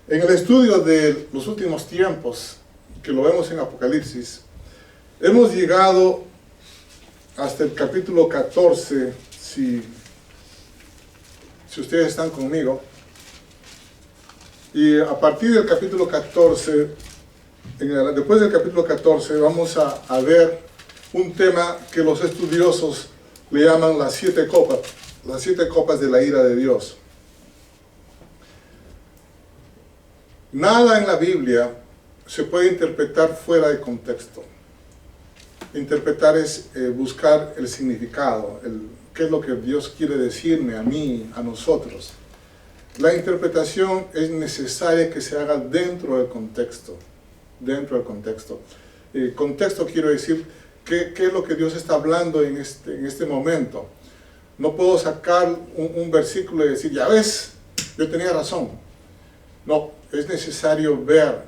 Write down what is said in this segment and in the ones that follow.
En el estudio de los últimos tiempos, que lo vemos en Apocalipsis, hemos llegado hasta el capítulo 14, si ustedes están conmigo. Y a partir del capítulo 14, después del capítulo 14, vamos a ver un tema que los estudiosos le llaman las siete copas de la ira de Dios. Nada en la Biblia se puede interpretar fuera de contexto. Interpretar es buscar el significado, qué es lo que Dios quiere decirme a mí, a nosotros. La interpretación es necesaria que se haga dentro del contexto. Dentro del contexto. Contexto quiero decir, ¿qué es lo que Dios está hablando en este momento? No puedo sacar un versículo y decir, ya ves, yo tenía razón. No, es necesario ver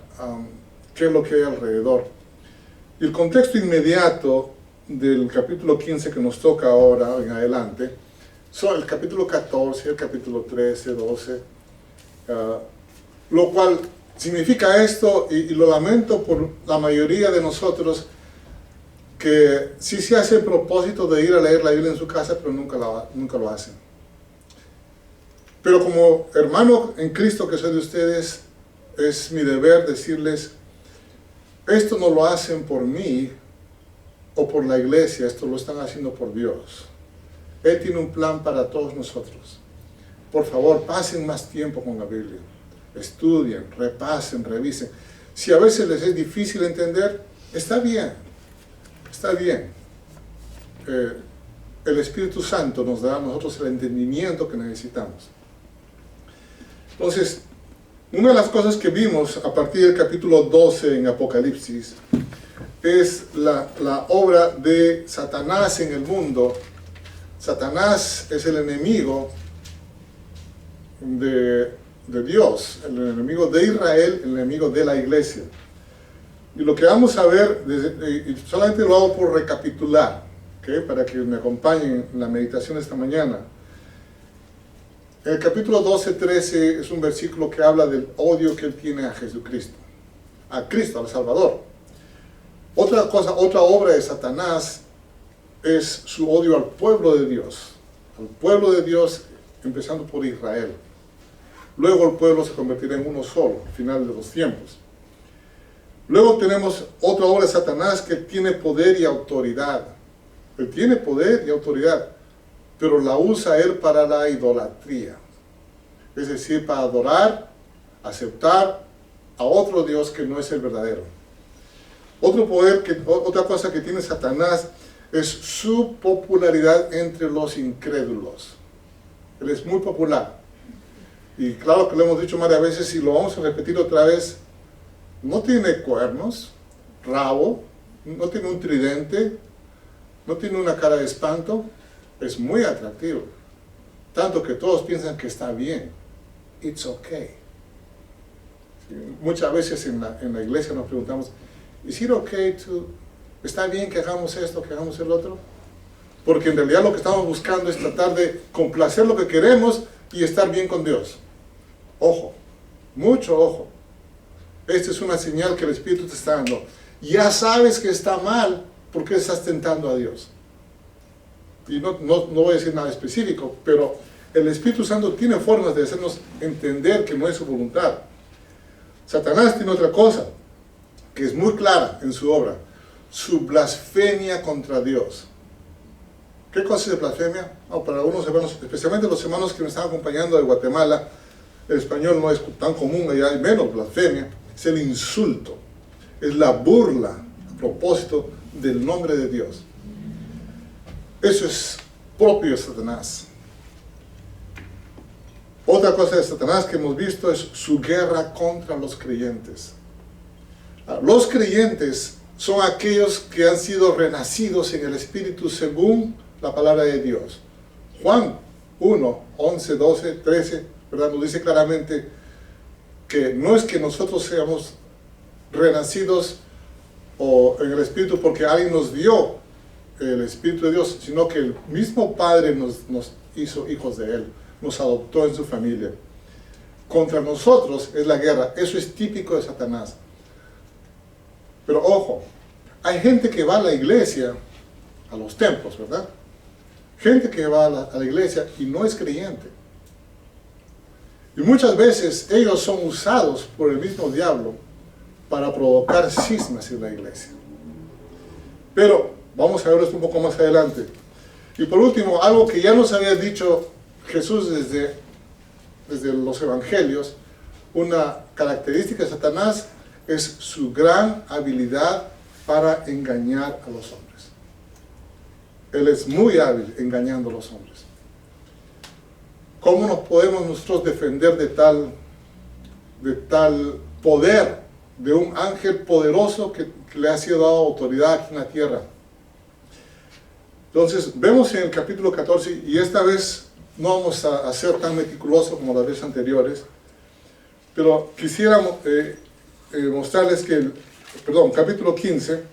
qué es lo que hay alrededor. Y el contexto inmediato del capítulo 15 que nos toca ahora en adelante, son el capítulo 14, el capítulo 13, 12, lo cual significa esto, y lo lamento por la mayoría de nosotros, que sí se hace el propósito de ir a leer la Biblia en su casa, pero nunca lo hacen. Pero como hermano en Cristo que soy de ustedes, es mi deber decirles, esto no lo hacen por mí o por la iglesia, esto lo están haciendo por Dios. Él tiene un plan para todos nosotros. Por favor, pasen más tiempo con la Biblia. Estudien, repasen, revisen. Si a veces les es difícil entender, está bien. Está bien. El Espíritu Santo nos da a nosotros el entendimiento que necesitamos. Entonces, una de las cosas que vimos a partir del capítulo 12 en Apocalipsis es la obra de Satanás en el mundo. Satanás es el enemigo de Dios, el enemigo de Israel, el enemigo de la iglesia. Y lo que vamos a ver, y solamente lo hago por recapitular, ¿okay? Para que me acompañen en la meditación esta mañana. El capítulo 12, 13 es un versículo que habla del odio que él tiene a Jesucristo, a Cristo, al Salvador. Otra obra de Satanás es su odio al pueblo de Dios, empezando por Israel. Luego el pueblo se convertirá en uno solo, al final de los tiempos. Luego tenemos otra obra de Satanás que tiene poder y autoridad. Él tiene poder y autoridad, pero la usa él para la idolatría. Es decir, para adorar, aceptar a otro Dios que no es el verdadero. Otra cosa que tiene Satanás es su popularidad entre los incrédulos. Él es muy popular. Y claro que lo hemos dicho varias veces y lo vamos a repetir otra vez. No tiene cuernos, rabo, no tiene un tridente, no tiene una cara de espanto. Es muy atractivo. Tanto que todos piensan que está bien. It's okay. Muchas veces en la iglesia nos preguntamos, ¿is it okay to... ¿Está bien que hagamos esto, que hagamos el otro? Porque en realidad lo que estamos buscando es tratar de complacer lo que queremos y estar bien con Dios. Ojo, mucho ojo. Esta es una señal que el Espíritu te está dando. Ya sabes que está mal porque estás tentando a Dios. Y no voy a decir nada específico, pero el Espíritu Santo tiene formas de hacernos entender que no es su voluntad. Satanás tiene otra cosa que es muy clara en su obra. Su blasfemia contra Dios. ¿Qué cosa es blasfemia? Para algunos hermanos, especialmente los hermanos que me están acompañando de Guatemala, el español no es tan común, allá hay menos blasfemia. Es el insulto, es la burla a propósito del nombre de Dios. Eso es propio de Satanás. Otra cosa de Satanás que hemos visto es su guerra contra los creyentes. Los creyentes son aquellos que han sido renacidos en el Espíritu según la palabra de Dios. Juan 1, 11, 12, 13, ¿verdad? Nos dice claramente que no es que nosotros seamos renacidos en el Espíritu porque alguien nos dio el Espíritu de Dios, sino que el mismo Padre nos hizo hijos de Él, nos adoptó en su familia. contra nosotros es la guerra. Eso es típico de Satanás. Pero ojo, hay gente que va a la iglesia, a los templos, ¿verdad? Gente que va a la iglesia y no es creyente. Y muchas veces ellos son usados por el mismo diablo para provocar cismas en la iglesia. Pero vamos a ver esto un poco más adelante. Y por último, algo que ya nos había dicho Jesús desde los evangelios, una característica de Satanás es su gran habilidad para engañar a los hombres. Él es muy hábil engañando a los hombres. ¿Cómo nos podemos nosotros defender de tal poder, de un ángel poderoso que le ha sido dado autoridad aquí en la tierra? Entonces, vemos en el capítulo 14, y esta vez no vamos a ser tan meticulosos como las veces anteriores, pero quisiera mostrarles que capítulo 15,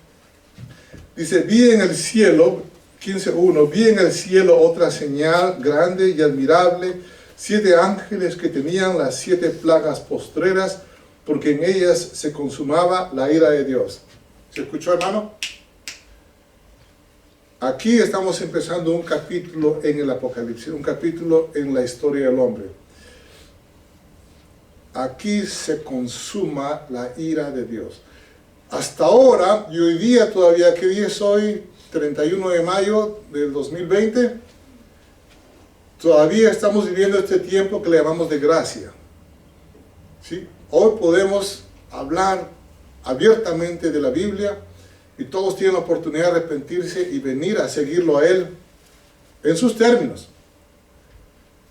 dice, vi en el cielo, 15:1, vi en el cielo otra señal grande y admirable, 7 ángeles que tenían las 7 plagas postreras, porque en ellas se consumaba la ira de Dios. ¿Se escuchó, hermano? Aquí estamos empezando un capítulo en el Apocalipsis, un capítulo en la historia del hombre. Aquí se consuma la ira de Dios. Hasta ahora, y hoy día todavía, ¿qué día es hoy? 31 de mayo del 2020. Todavía estamos viviendo este tiempo que le llamamos de gracia. ¿Sí? Hoy podemos hablar abiertamente de la Biblia y todos tienen la oportunidad de arrepentirse y venir a seguirlo a Él en sus términos.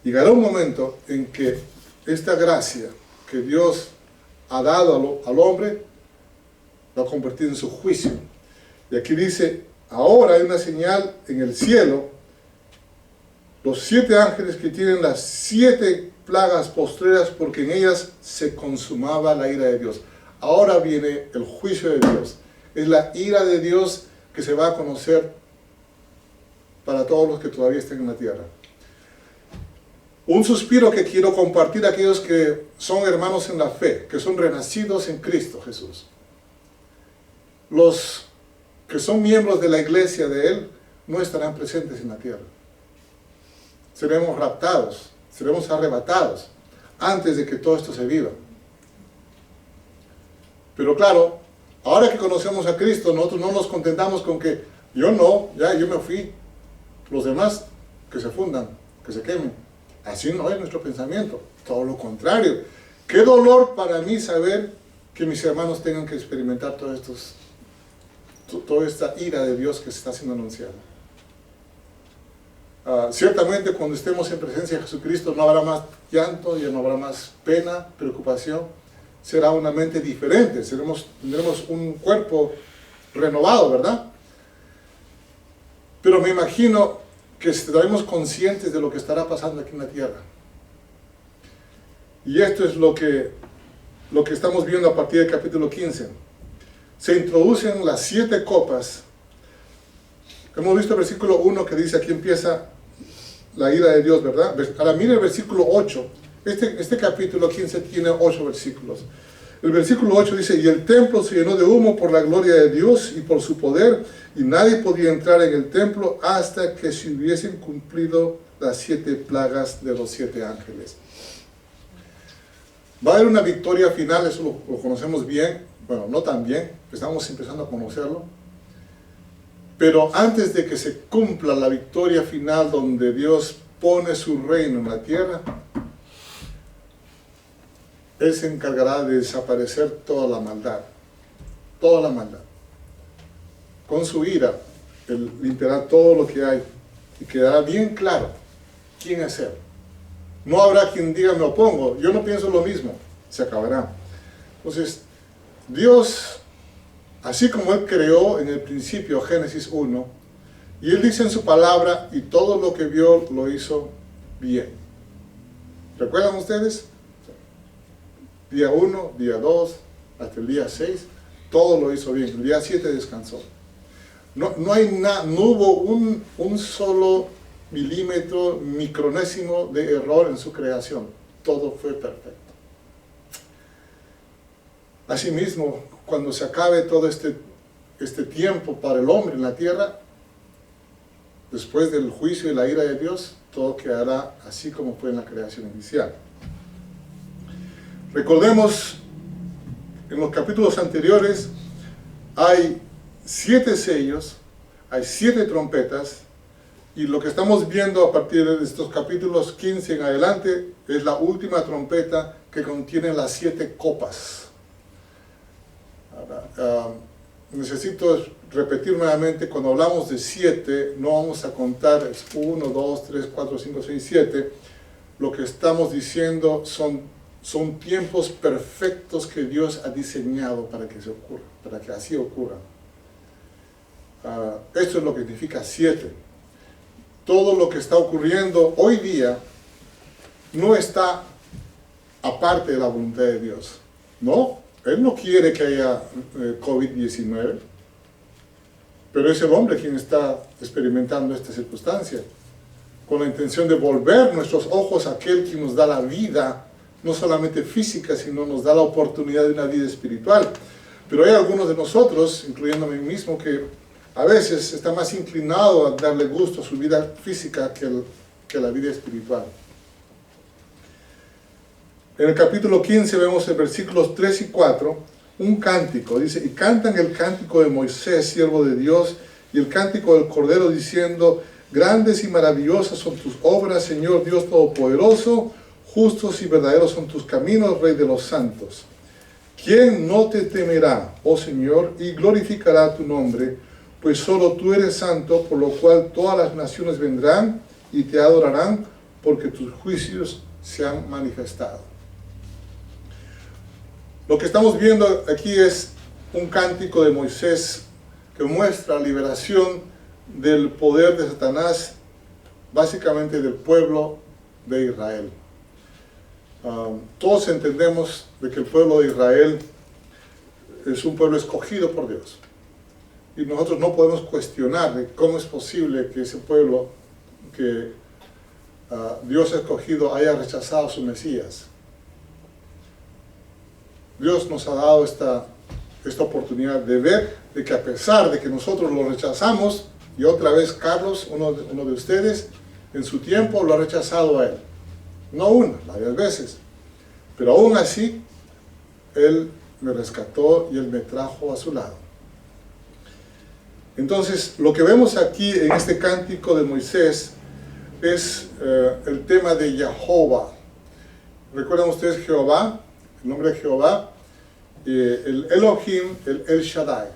Llegará un momento en que esta gracia que Dios ha dado al hombre va a convertir en su juicio. Y aquí dice, ahora hay una señal en el cielo, los 7 ángeles que tienen las 7 plagas postreras, porque en ellas se consumaba la ira de Dios. Ahora viene el juicio de Dios. Es la ira de Dios que se va a conocer para todos los que todavía estén en la tierra. Un suspiro que quiero compartir a aquellos que son hermanos en la fe, que son renacidos en Cristo Jesús. Los que son miembros de la iglesia de Él no estarán presentes en la tierra. Seremos raptados, seremos arrebatados antes de que todo esto se viva. Pero claro, ahora que conocemos a Cristo, nosotros no nos contentamos con que yo me fui, los demás que se fundan, que se quemen. Así no es nuestro pensamiento, todo lo contrario. Qué dolor para mí saber que mis hermanos tengan que experimentar toda esta ira de Dios que se está siendo anunciada. Ciertamente cuando estemos en presencia de Jesucristo no habrá más llanto, ya no habrá más pena, preocupación. Será una mente diferente, tendremos un cuerpo renovado, ¿verdad? Pero me imagino que estaremos conscientes de lo que estará pasando aquí en la tierra. Y esto es lo que estamos viendo a partir del capítulo 15. Se introducen las 7 copas. Hemos visto el versículo 1 que dice, aquí empieza la ira de Dios, ¿verdad? Ahora mire el versículo 8. Este capítulo 15 tiene 8 versículos. El versículo 8 dice, y el templo se llenó de humo por la gloria de Dios y por su poder, y nadie podía entrar en el templo hasta que se hubiesen cumplido las 7 plagas de los 7 ángeles. Va a haber una victoria final, eso lo conocemos bien, bueno, no tan bien, estamos empezando a conocerlo. Pero antes de que se cumpla la victoria final donde Dios pone su reino en la tierra, Él se encargará de desaparecer toda la maldad. Toda la maldad. Con su ira, Él limpiará todo lo que hay y quedará bien claro quién es Él. No habrá quien diga me opongo, yo no pienso lo mismo, se acabará. Entonces, Dios, así como Él creó en el principio, Génesis 1, y Él dice en su palabra, y todo lo que vio lo hizo bien. ¿Recuerdan ustedes? Día 1, día 2, hasta el día 6, todo lo hizo bien. El día 7 descansó. No hubo un solo milímetro, micronésimo de error en su creación. Todo fue perfecto. Asimismo, cuando se acabe todo este tiempo para el hombre en la tierra, después del juicio y la ira de Dios, todo quedará así como fue en la creación inicial. Recordemos, en los capítulos anteriores hay 7 sellos, hay 7 trompetas, y lo que estamos viendo a partir de estos capítulos 15 en adelante es la última trompeta que contiene las 7 copas. Ahora, necesito repetir nuevamente, cuando hablamos de 7, no vamos a contar 1, 2, 3, 4, 5, 6, 7. Lo que estamos diciendo son tiempos perfectos que Dios ha diseñado para que se ocurra, para que así ocurra. Esto es lo que significa 7. Todo lo que está ocurriendo hoy día no está aparte de la voluntad de Dios. No, Él no quiere que haya COVID-19, pero es el hombre quien está experimentando esta circunstancia, con la intención de volver nuestros ojos a aquel que nos da la vida, no solamente física, sino nos da la oportunidad de una vida espiritual. Pero hay algunos de nosotros, incluyéndome a mí mismo, que a veces está más inclinado a darle gusto a su vida física que a la vida espiritual. En el capítulo 15 vemos en versículos 3 y 4 un cántico. Dice, y cantan el cántico de Moisés, siervo de Dios, y el cántico del Cordero, diciendo, grandes y maravillosas son tus obras, Señor Dios Todopoderoso, justos y verdaderos son tus caminos, Rey de los santos. ¿Quién no te temerá, oh Señor, y glorificará tu nombre? Pues solo tú eres santo, por lo cual todas las naciones vendrán y te adorarán, porque tus juicios se han manifestado. Lo que estamos viendo aquí es un cántico de Moisés que muestra la liberación del poder de Satanás, básicamente del pueblo de Israel. Todos entendemos de que el pueblo de Israel es un pueblo escogido por Dios. Y nosotros no podemos cuestionar de cómo es posible que ese pueblo que Dios ha escogido haya rechazado a su Mesías. Dios nos ha dado esta oportunidad de ver de que a pesar de que nosotros lo rechazamos, y otra vez Carlos, uno de ustedes, en su tiempo lo ha rechazado a Él. No una, varias veces. Pero aún así, Él me rescató y Él me trajo a su lado. Entonces, lo que vemos aquí en este cántico de Moisés es el tema de Jehová. ¿Recuerdan ustedes Jehová? El nombre de Jehová, el Elohim, el El Shaddai,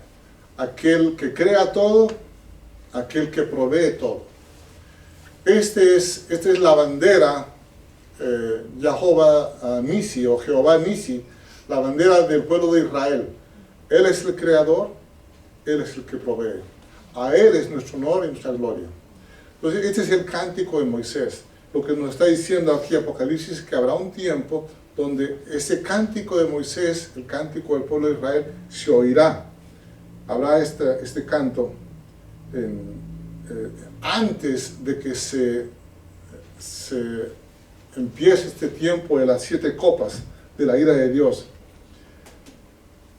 aquel que crea todo, aquel que provee todo. Esta es la bandera, Jehová Nisi o Jehová Nisi, la bandera del pueblo de Israel. Él es el creador, Él es el que provee. A Él es nuestro honor y nuestra gloria. Entonces, este es el cántico de Moisés. Lo que nos está diciendo aquí Apocalipsis es que habrá un tiempo donde ese cántico de Moisés, el cántico del pueblo de Israel, se oirá. Habrá este canto antes de que se empiece este tiempo de las 7 copas de la ira de Dios.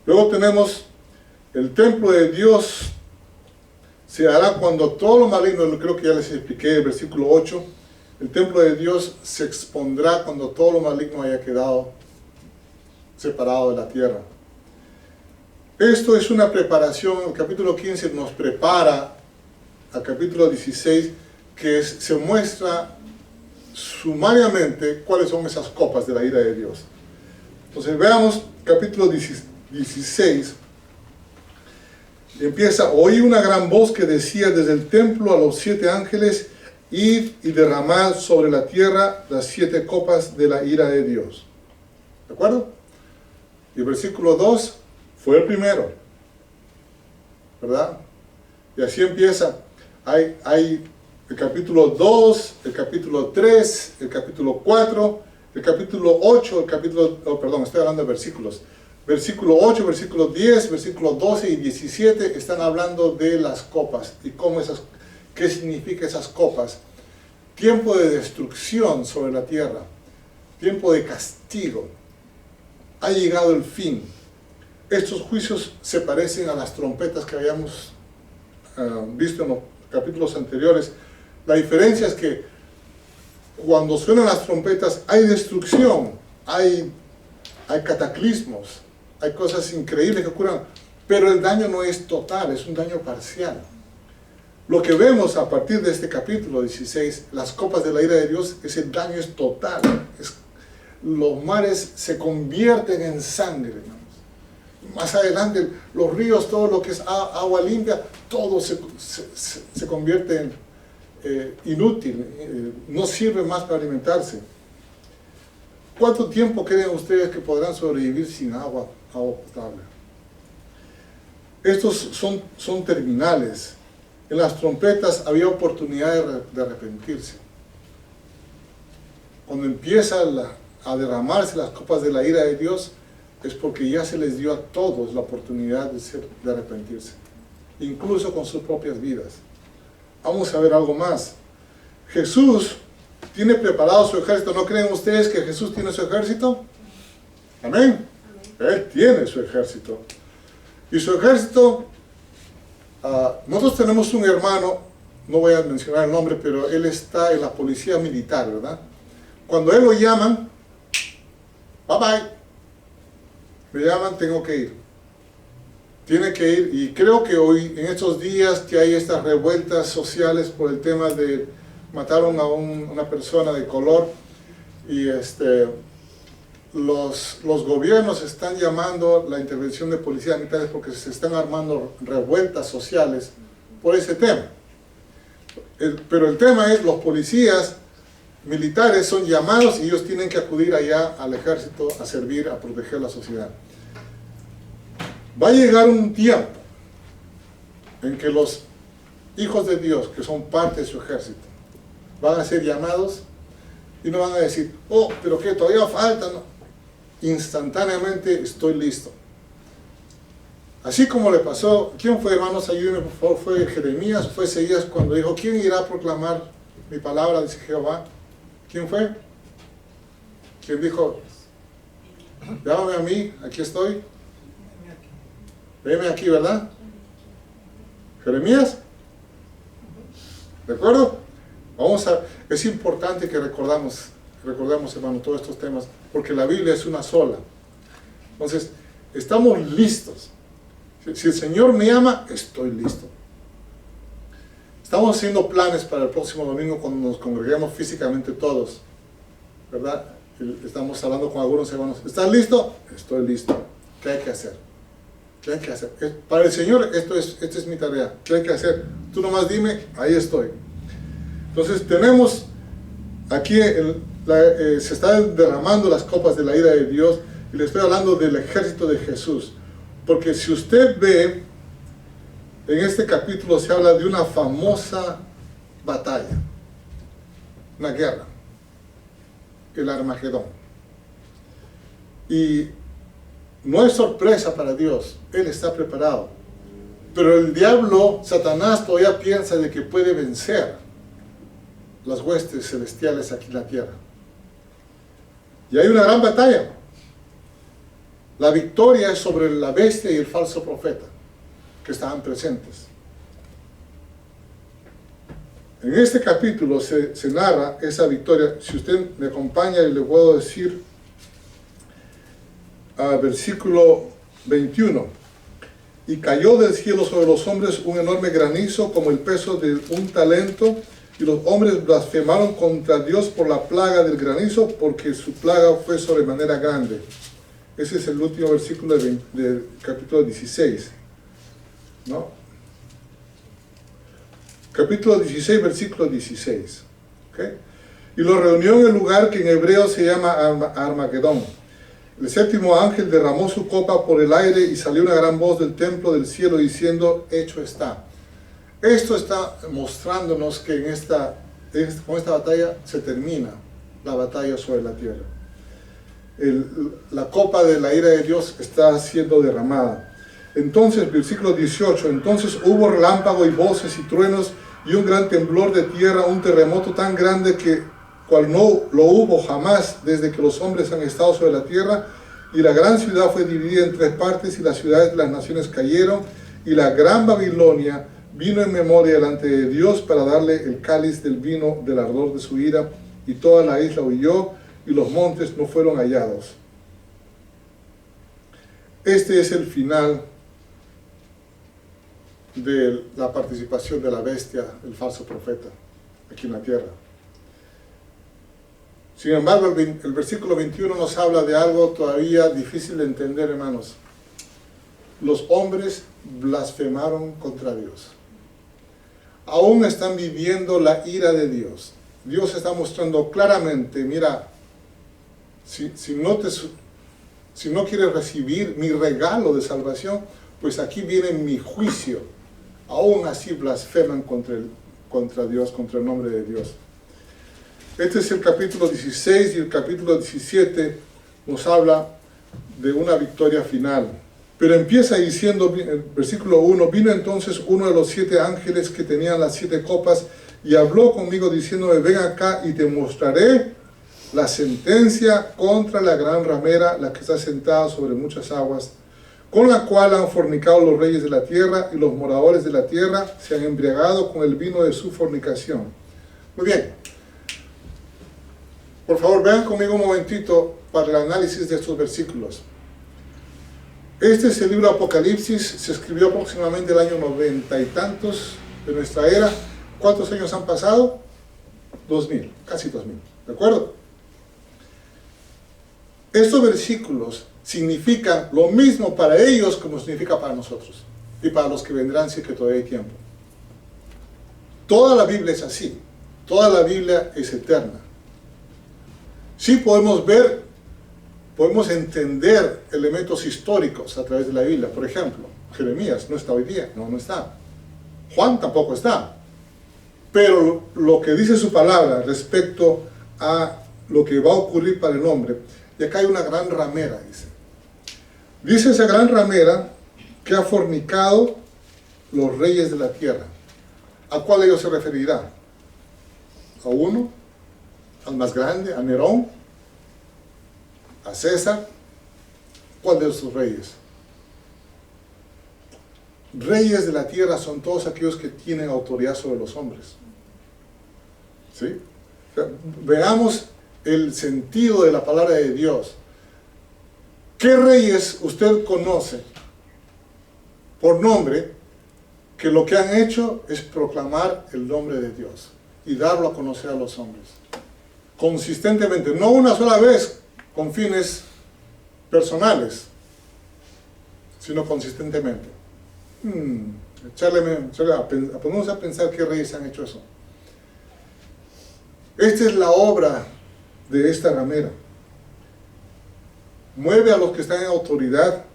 Luego tenemos el templo de Dios. Se hará cuando todo lo maligno, creo que ya les expliqué el versículo 8, el templo de Dios se expondrá cuando todo lo maligno haya quedado separado de la tierra. Esto es una preparación, el capítulo 15 nos prepara al capítulo 16, que se muestra sumariamente cuáles son esas copas de la ira de Dios. Entonces veamos capítulo 16. Empieza, oí una gran voz que decía desde el templo a los 7 ángeles, id y derramad sobre la tierra las 7 copas de la ira de Dios. ¿De acuerdo? Y el versículo 2 fue el primero, ¿verdad? Y así empieza. Hay el capítulo 2, el capítulo 3, el capítulo 4, el capítulo 8, estoy hablando de versículos. Versículo 8, versículo 10, versículo 12 y 17 están hablando de las copas y qué significa esas copas. Tiempo de destrucción sobre la tierra, tiempo de castigo. Ha llegado el fin. estos juicios se parecen a las trompetas que habíamos visto en los capítulos anteriores. La diferencia es que cuando suenan las trompetas hay destrucción, hay cataclismos, hay cosas increíbles que ocurren, pero el daño no es total, es un daño parcial. Lo que vemos a partir de este capítulo 16, las copas de la ira de Dios, ese daño es total. Los mares se convierten en sangre, hermanos. Más adelante, los ríos, todo lo que es agua limpia, todo se convierte en inútil, no sirve más para alimentarse. ¿Cuánto tiempo creen ustedes que podrán sobrevivir sin agua potable? Estos son terminales. En las trompetas había oportunidad de arrepentirse. Cuando empieza a derramarse las copas de la ira de Dios, es porque ya se les dio a todos la oportunidad de arrepentirse, incluso con sus propias vidas. Vamos a ver algo más. Jesús tiene preparado su ejército. ¿No creen ustedes que Jesús tiene su ejército? Amén. Él tiene su ejército. Y su ejército, nosotros tenemos un hermano, no voy a mencionar el nombre, pero él está en la policía militar, ¿verdad? Cuando él lo llaman, bye bye, me llaman, tengo que ir. Tiene que ir, y creo que hoy, en estos días que hay estas revueltas sociales por el tema de mataron a una persona de color, y los gobiernos están llamando la intervención de policías militares porque se están armando revueltas sociales por ese tema. Pero el tema es, los policías militares son llamados y ellos tienen que acudir allá al ejército a servir, a proteger la sociedad. Va a llegar un tiempo en que los hijos de Dios, que son parte de su ejército, van a ser llamados y no van a decir, oh, pero que todavía falta, no. Instantáneamente estoy listo. Así como le pasó, ¿quién fue, hermanos? Ayúdenme por favor. ¿Fue Jeremías? ¿Fue Ezequías cuando dijo, ¿quién irá a proclamar mi palabra? Dice Jehová. ¿Quién fue? ¿Quién dijo, llámame a mí, aquí estoy? Venme aquí, ¿verdad? ¿Jeremías? ¿De acuerdo? Es importante que recordamos, hermano, todos estos temas, porque la Biblia es una sola. Entonces, estamos listos. Si el Señor me llama, estoy listo. Estamos haciendo planes para el próximo domingo cuando nos congreguemos físicamente todos, ¿verdad? Estamos hablando con algunos hermanos. ¿Estás listo? Estoy listo. ¿Qué hay que hacer? ¿Qué hay que hacer? Para el Señor, esta es mi tarea. ¿Qué hay que hacer? Tú nomás dime, ahí estoy. Entonces tenemos aquí, se están derramando las copas de la ira de Dios, y le estoy hablando del ejército de Jesús. Porque si usted ve, en este capítulo se habla de una famosa batalla, una guerra, el Armagedón. Y no es sorpresa para Dios, Él está preparado. Pero el diablo, Satanás, todavía piensa de que puede vencer las huestes celestiales aquí en la tierra. Y hay una gran batalla. La victoria es sobre la bestia y el falso profeta que estaban presentes. En este capítulo se narra esa victoria. Si usted me acompaña, y le puedo decir, versículo 21. Y cayó del cielo sobre los hombres un enorme granizo como el peso de un talento, y los hombres blasfemaron contra Dios por la plaga del granizo, porque su plaga fue sobremanera grande. Ese es el último versículo del capítulo 16, ¿no? Capítulo 16, versículo 16. ¿Okay? Y lo reunió en el lugar que en hebreo se llama Armagedón. El séptimo ángel derramó su copa por el aire y salió una gran voz del templo del cielo diciendo, hecho está. Esto está mostrándonos que con esta batalla se termina la batalla sobre la tierra. La copa de la ira de Dios está siendo derramada. Entonces, versículo 18, entonces hubo relámpago y voces y truenos y un gran temblor de tierra, un terremoto tan grande que cual no lo hubo jamás desde que los hombres han estado sobre la tierra, Y la gran ciudad fue dividida en 3 partes, y las ciudades de las naciones cayeron, y la gran Babilonia vino en memoria delante de Dios para darle el cáliz del vino del ardor de su ira, y toda la isla huyó, y los montes no fueron hallados. Este es el final de la participación de la bestia, el falso profeta, aquí en la tierra. Sin embargo, el versículo 21 nos habla de algo todavía difícil de entender, hermanos. Los hombres blasfemaron contra Dios. Aún están viviendo la ira de Dios. Dios está mostrando claramente, mira, si no quieres recibir mi regalo de salvación, pues aquí viene mi juicio. Aún así blasfeman contra Dios, contra el nombre de Dios. Este es el capítulo 16, y el capítulo 17 nos habla de una victoria final. Pero empieza diciendo, el versículo 1, vino entonces uno de los 7 ángeles que tenían las 7 copas, y habló conmigo diciéndome, ven acá y te mostraré la sentencia contra la gran ramera, la que está sentada sobre muchas aguas, con la cual han fornicado los reyes de la tierra, y los moradores de la tierra se han embriagado con el vino de su fornicación. Muy bien. Por favor, vean conmigo un momentito para el análisis de estos versículos. Este es el libro Apocalipsis, se escribió aproximadamente el año 90 y tantos de nuestra era. ¿Cuántos años han pasado? 2000, casi 2000, ¿de acuerdo? Estos versículos significan lo mismo para ellos como significa para nosotros y para los que vendrán si es que todavía hay tiempo. Toda la Biblia es así, toda la Biblia es eterna. Sí podemos ver, podemos entender elementos históricos a través de la Biblia. Por ejemplo, Jeremías no está hoy día, no está. Juan tampoco está. Pero lo que dice su palabra respecto a lo que va a ocurrir para el hombre, y acá hay una gran ramera, dice. Dice esa gran ramera que ha fornicado los reyes de la tierra. ¿A cuál de ellos se referirá? ¿A uno? ¿Al más grande? ¿A Nerón? ¿A César? ¿Cuál de esos reyes? Reyes de la tierra son todos aquellos que tienen autoridad sobre los hombres. ¿Sí? O sea, veamos el sentido de la palabra de Dios. ¿Qué reyes usted conoce por nombre que lo que han hecho es proclamar el nombre de Dios y darlo a conocer a los hombres? Consistentemente, no una sola vez con fines personales, sino consistentemente. Ponemos a pensar qué reyes han hecho eso. Esta es la obra de esta ramera. Mueve a los que están en autoridad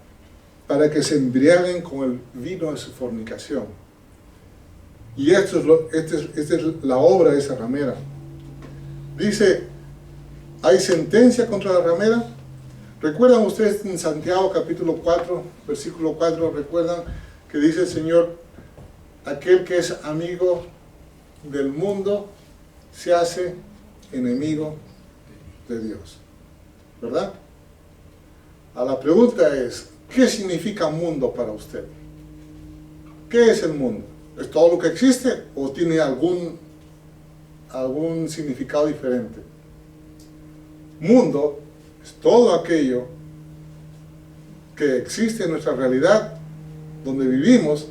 para que se embriaguen con el vino de su fornicación. Y esta es la obra de esa ramera. Dice, ¿hay sentencia contra la ramera? ¿Recuerdan ustedes en Santiago capítulo 4, versículo 4, recuerdan que dice el Señor, aquel que es amigo del mundo se hace enemigo de Dios? ¿Verdad? La pregunta es, ¿qué significa mundo para usted? ¿Qué es el mundo? ¿Es todo lo que existe o tiene algún significado diferente? Mundo es todo aquello que existe en nuestra realidad, donde vivimos,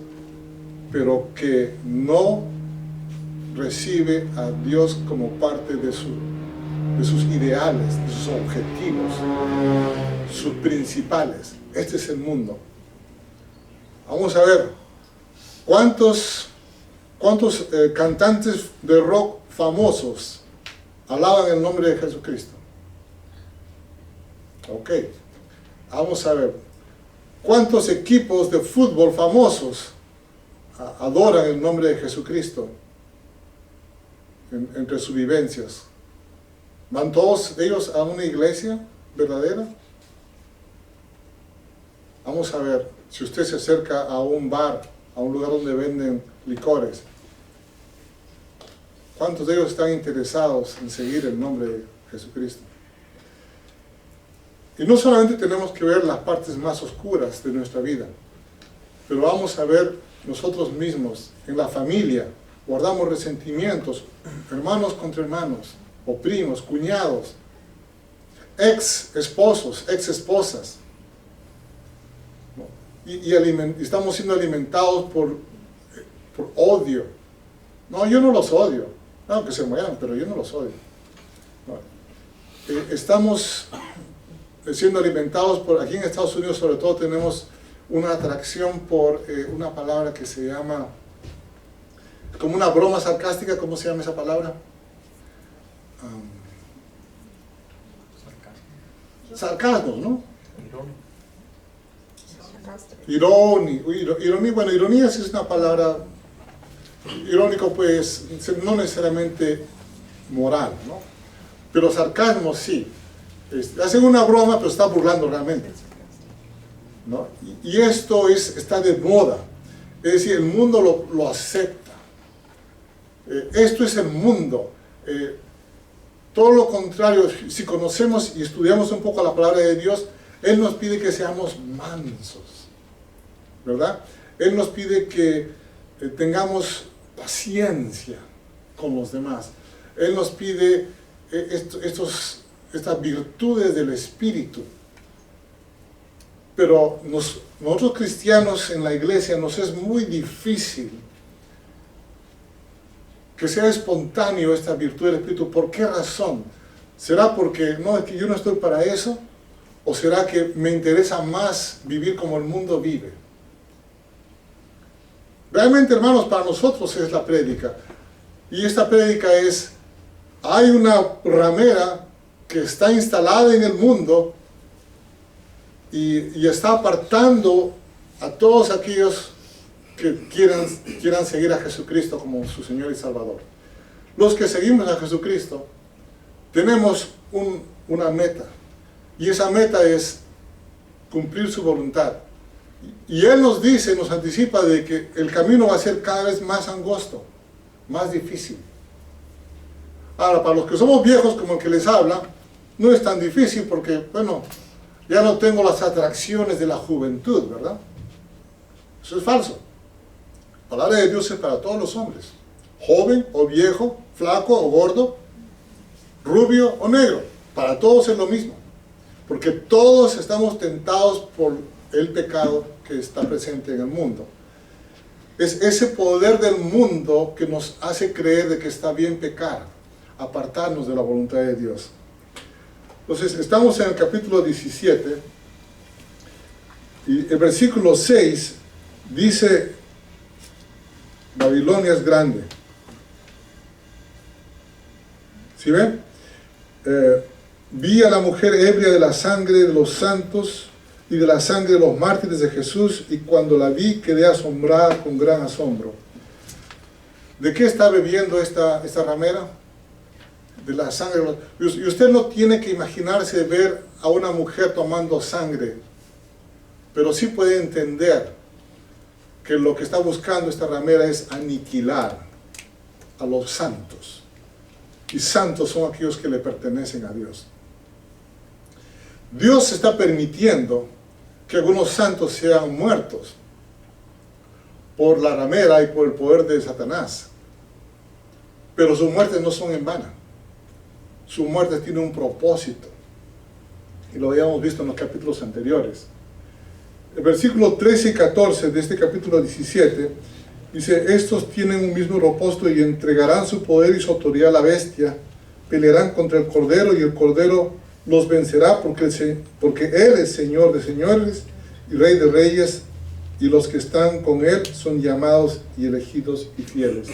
pero que no recibe a Dios como parte de sus ideales, de sus objetivos, sus principales. Este es el mundo. Vamos a ver, ¿cuántos cantantes de rock famosos alaban el nombre de Jesucristo? Ok, vamos a ver, ¿cuántos equipos de fútbol famosos adoran el nombre de Jesucristo entre sus vivencias? ¿Van todos ellos a una iglesia verdadera? Vamos a ver, si usted se acerca a un bar, a un lugar donde venden licores, ¿cuántos de ellos están interesados en seguir el nombre de Jesucristo? Y no solamente tenemos que ver las partes más oscuras de nuestra vida, pero vamos a ver nosotros mismos, en la familia, guardamos resentimientos, hermanos contra hermanos, o primos, cuñados, ex esposos, ex esposas. Y estamos siendo alimentados por odio. No, yo no los odio, que se mueran, pero yo no los odio. No. Estamos siendo alimentados por, aquí en Estados Unidos sobre todo tenemos una atracción por una palabra que se llama, como una broma sarcástica. ¿Cómo se llama esa palabra? Sarcasmo, ¿no? Ironía, bueno, ironía sí es una palabra, irónico pues, no necesariamente moral, ¿no? Pero sarcasmo sí. Hacen una broma, pero está burlando realmente, ¿no? Y esto está de moda, es decir, el mundo lo acepta. Esto es el mundo. Todo lo contrario, si conocemos y estudiamos un poco la palabra de Dios, Él nos pide que seamos mansos, ¿verdad? Él nos pide que tengamos paciencia con los demás. Él nos pide estas virtudes del Espíritu. Pero nosotros cristianos en la iglesia nos es muy difícil que sea espontáneo esta virtud del Espíritu. ¿Por qué razón? ¿Será porque es que yo no estoy para eso? ¿O será que me interesa más vivir como el mundo vive? Realmente, hermanos, para nosotros es la prédica. Y esta prédica es, hay una ramera que está instalada en el mundo y está apartando a todos aquellos que quieran seguir a Jesucristo como su Señor y Salvador. Los que seguimos a Jesucristo tenemos una meta, y esa meta es cumplir su voluntad. Y Él nos dice, nos anticipa de que el camino va a ser cada vez más angosto, más difícil. Ahora, para los que somos viejos como el que les habla, no es tan difícil porque, bueno, ya no tengo las atracciones de la juventud, ¿verdad? Eso es falso. La palabra de Dios es para todos los hombres, joven o viejo, flaco o gordo, rubio o negro, para todos es lo mismo, porque todos estamos tentados por el pecado que está presente en el mundo. Es ese poder del mundo que nos hace creer de que está bien pecar, apartarnos de la voluntad de Dios. Entonces, estamos en el capítulo 17, y el versículo 6 dice: Babilonia es grande. ¿Sí ven? Vi a la mujer ebria de la sangre de los santos y de la sangre de los mártires de Jesús, y cuando la vi quedé asombrada con gran asombro. ¿De qué está bebiendo esta ramera? De la sangre. Y usted no tiene que imaginarse ver a una mujer tomando sangre, pero sí puede entender que lo que está buscando esta ramera es aniquilar a los santos. Y santos son aquellos que le pertenecen a Dios. Dios está permitiendo que algunos santos sean muertos por la ramera y por el poder de Satanás. Pero sus muertes no son en vano. Sus muertes tienen un propósito. Y lo habíamos visto en los capítulos anteriores. El versículo 13 y 14 de este capítulo 17 dice: estos tienen un mismo propósito y entregarán su poder y su autoridad a la bestia, pelearán contra el Cordero y el Cordero los vencerá, porque Él es Señor de señores y Rey de reyes, y los que están con Él son llamados y elegidos y fieles.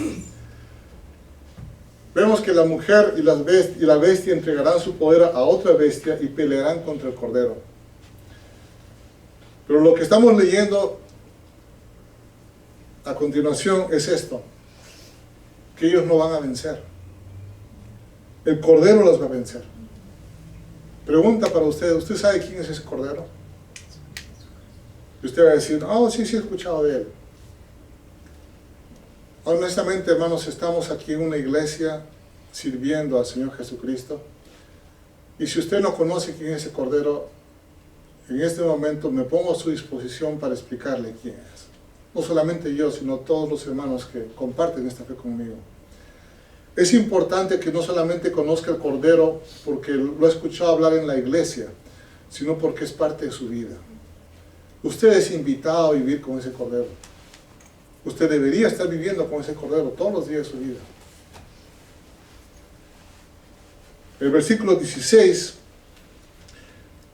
Vemos que la mujer y la bestia entregarán su poder a otra bestia y pelearán contra el Cordero. Pero lo que estamos leyendo a continuación es esto: que ellos no van a vencer. El Cordero los va a vencer. Pregunta para usted: ¿usted sabe quién es ese Cordero? Y usted va a decir: oh, sí, he escuchado de él. Honestamente, hermanos, estamos aquí en una iglesia sirviendo al Señor Jesucristo. Y si usted no conoce quién es ese Cordero, en este momento me pongo a su disposición para explicarle quién es. No solamente yo, sino todos los hermanos que comparten esta fe conmigo. Es importante que no solamente conozca el Cordero porque lo he escuchado hablar en la iglesia, sino porque es parte de su vida. Usted es invitado a vivir con ese Cordero. Usted debería estar viviendo con ese Cordero todos los días de su vida. El versículo 16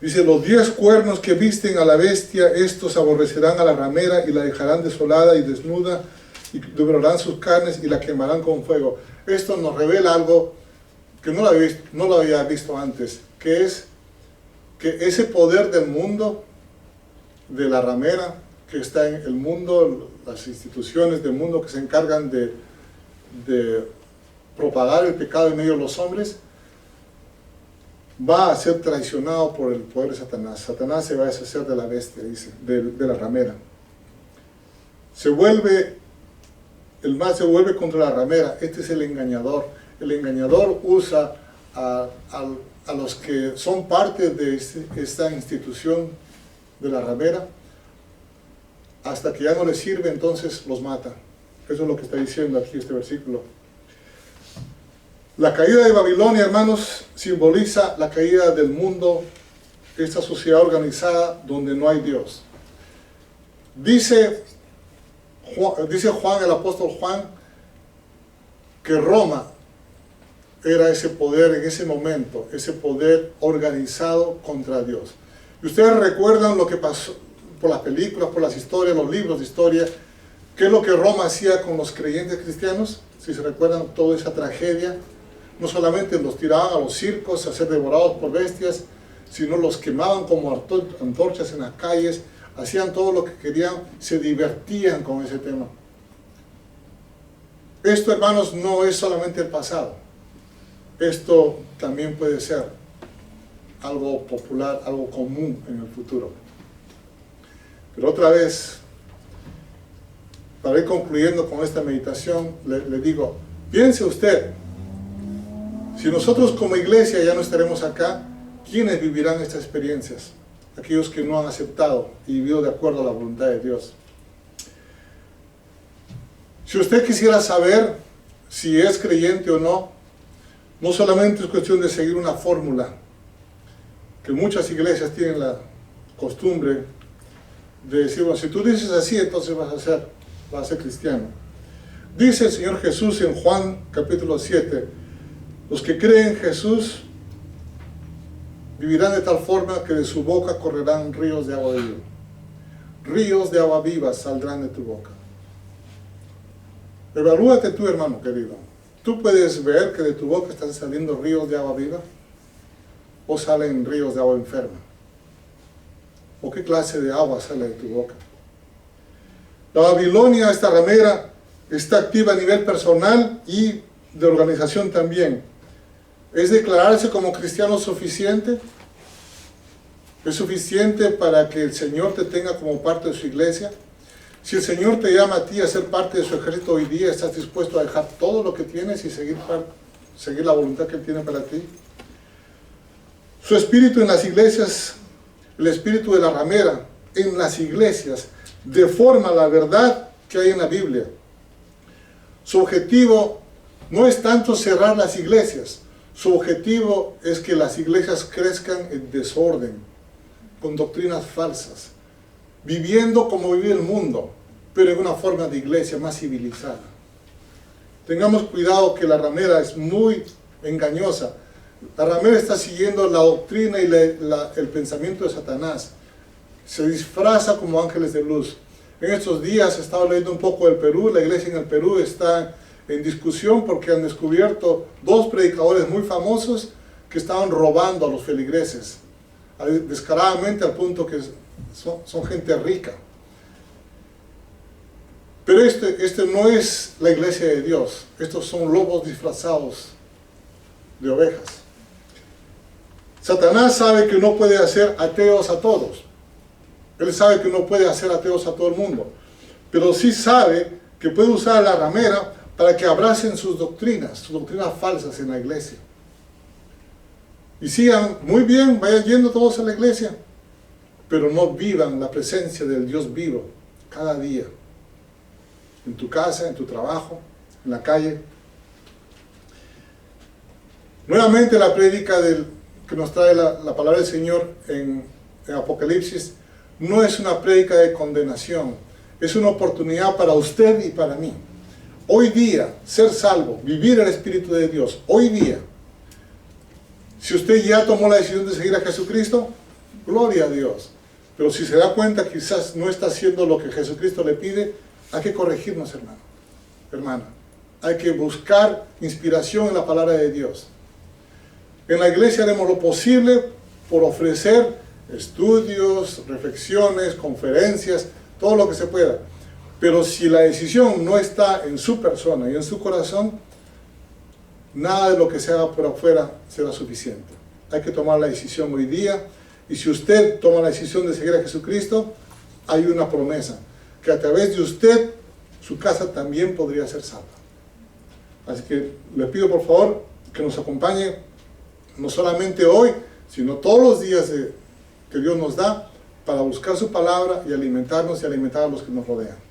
dice: los 10 cuernos que visten a la bestia, estos aborrecerán a la ramera y la dejarán desolada y desnuda, y devorarán sus carnes y la quemarán con fuego. Esto nos revela algo que no lo había visto antes, que es que ese poder del mundo, de la ramera, que está en el mundo, las instituciones del mundo que se encargan de propagar el pecado en medio de los hombres, va a ser traicionado por el poder de Satanás. Satanás se va a deshacer de la bestia, dice, de la ramera. El mal se vuelve contra la ramera. Este es el engañador. El engañador usa a los que son parte de esta institución de la ramera, hasta que ya no les sirve, entonces los mata. Eso es lo que está diciendo aquí este versículo. La caída de Babilonia, hermanos, simboliza la caída del mundo, esta sociedad organizada donde no hay Dios. Dice Juan, el apóstol Juan, que Roma era ese poder en ese momento, ese poder organizado contra Dios. Y ustedes recuerdan lo que pasó por las películas, por las historias, los libros de historia, qué es lo que Roma hacía con los creyentes cristianos. Si se recuerdan toda esa tragedia, no solamente los tiraban a los circos a ser devorados por bestias, sino los quemaban como antorchas en las calles, hacían todo lo que querían, se divertían con ese tema. Esto, hermanos, no es solamente el pasado. Esto también puede ser algo popular, algo común en el futuro. Pero otra vez, para ir concluyendo con esta meditación, le digo, piense usted, si nosotros como iglesia ya no estaremos acá, ¿quiénes vivirán estas experiencias? Aquellos que no han aceptado y vivido de acuerdo a la voluntad de Dios. Si usted quisiera saber si es creyente o no, no solamente es cuestión de seguir una fórmula, que muchas iglesias tienen la costumbre de decir, bueno, si tú dices así, entonces vas a ser cristiano. Dice el Señor Jesús en Juan capítulo 7, los que creen en Jesús vivirán de tal forma que de su boca correrán ríos de agua viva. Ríos de agua viva saldrán de tu boca. Evalúate tú, hermano querido. ¿Tú puedes ver que de tu boca están saliendo ríos de agua viva? ¿O salen ríos de agua enferma? ¿O qué clase de agua sale de tu boca? La Babilonia, esta ramera, está activa a nivel personal y de organización también. ¿Es declararse como cristiano suficiente? ¿Es suficiente para que el Señor te tenga como parte de su iglesia? Si el Señor te llama a ti a ser parte de su ejército hoy día, ¿estás dispuesto a dejar todo lo que tienes y seguir la voluntad que Él tiene para ti? Su espíritu en las iglesias, el espíritu de la ramera en las iglesias, deforma la verdad que hay en la Biblia. Su objetivo no es tanto cerrar las iglesias, su objetivo es que las iglesias crezcan en desorden, con doctrinas falsas, viviendo como vive el mundo, pero en una forma de iglesia más civilizada. Tengamos cuidado que la ramera es muy engañosa. La ramera está siguiendo la doctrina y el pensamiento de Satanás. Se disfraza como ángeles de luz. En estos días he estado leyendo un poco del Perú. La iglesia en el Perú está en discusión porque han descubierto 2 predicadores muy famosos que estaban robando a los feligreses, descaradamente, al punto que son gente rica. Pero este no es la iglesia de Dios. Estos son lobos disfrazados de ovejas. Satanás sabe que no puede hacer ateos a todos. Él sabe que no puede hacer ateos a todo el mundo. Pero sí sabe que puede usar a la ramera para que abracen sus doctrinas falsas en la iglesia. Y sigan muy bien, vayan yendo todos a la iglesia. pero no vivan la presencia del Dios vivo cada día, en tu casa, en tu trabajo, en la calle. Nuevamente la prédica que nos trae la palabra del Señor en Apocalipsis no es una prédica de condenación, es una oportunidad para usted y para mí. Hoy día, ser salvo, vivir el Espíritu de Dios, hoy día, si usted ya tomó la decisión de seguir a Jesucristo, gloria a Dios. Pero si se da cuenta quizás no está haciendo lo que Jesucristo le pide, hay que corregirnos, hermano, hermana. Hay que buscar inspiración en la palabra de Dios. En la iglesia haremos lo posible por ofrecer estudios, reflexiones, conferencias, todo lo que se pueda. Pero si la decisión no está en su persona y en su corazón, nada de lo que se haga por afuera será suficiente. Hay que tomar la decisión hoy día. Y si usted toma la decisión de seguir a Jesucristo, hay una promesa, que a través de usted, su casa también podría ser salva. Así que le pido por favor que nos acompañe, no solamente hoy, sino todos los días que Dios nos da, para buscar su palabra y alimentarnos y alimentar a los que nos rodean.